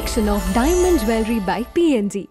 collection of diamond jewelry by PNG.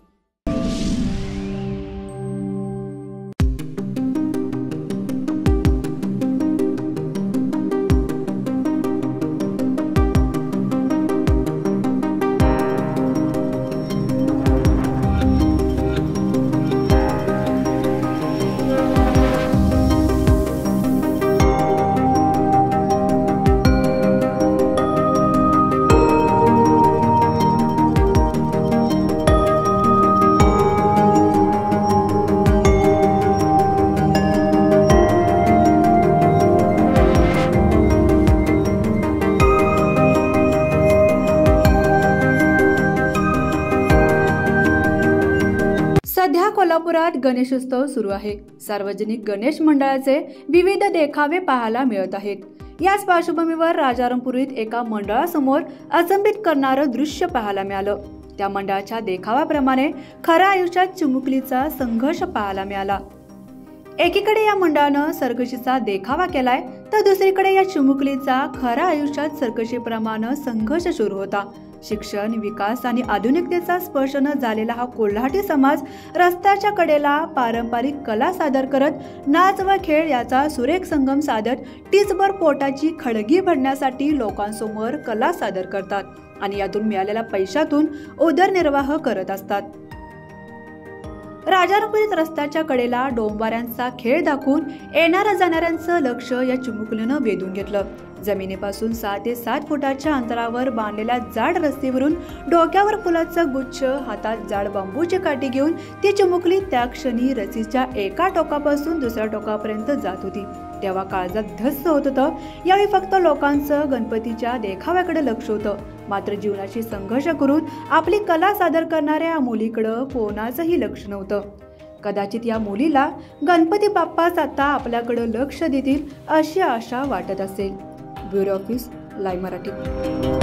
सध्या कोल्हापुरात गणेशोत्सव सुरू आहे। सार्वजनिक गणेश मंडळाचे विविध देखावे पाहायला मिळत आहेत। याच पार्श्वभूमीवर राजारामपुरीत एका मंडळासमोर अचंबित करणारं दृश्य पाहायला मिळालं। त्या मंडळाच्या देखाव्याप्रमाणे खऱ्या आयुष्यात चिमुकलीचा संघर्ष पाहायला मिळाला। एकीकडे या मंडळानं सर्कशीचा देखावा केलाय, तर दुसरीकडे या चिमुकलीचा खऱ्या आयुष्यात सर्कशीप्रमाणे संघर्ष सुरू होता। शिक्षण, विकास आणि आधुनिकतेचा स्पर्श न झालेला हा कोल्हाटी समाज रस्त्याच्या कडेला पारंपरिक कला सादर करत नाच व खेळ याचा सुरेख संगम साधत टीचभर पोटाची खळगी भरण्यासाठी लोकांसमोर कला सादर करतात आणि यातून मिळालेल्या पैशातून उदरनिर्वाह करत असतात। राजारामपुरीत रस्त्याच्या कडेला डोंबाऱ्यांचा खेळ दाखवून येणाऱ्या जाणाऱ्यांचं लक्ष या चिमुकलीनं वेधून घेतलं। जमिनीपासून 6 ते 7 फुटाच्या अंतरावर बांधलेल्या जाड रस्त्यावरून डोक्यावर फुलाचा गुच्छ, हातात जाड बांबूची काठी घेऊन ती चिमुकली त्या क्षणी रस्सीच्या एका टोकापासून दुसऱ्या टोकापर्यंत जात होती। तेव्हा काळजात धस्स होत होतं। यावेळी फक्त लोकांचं गणपतीच्या देखाव्याकडे लक्ष होतं, मात्र जीवनाशी संघर्ष करून आपली कला सादर करणाऱ्या मुलीकडं कोणाचंही लक्ष नव्हतं। कदाचित या मुलीला गणपती बाप्पाच आता आपल्याकडे लक्ष देतील अशी आशा वाटत असेल। Bureau office, live Marathi.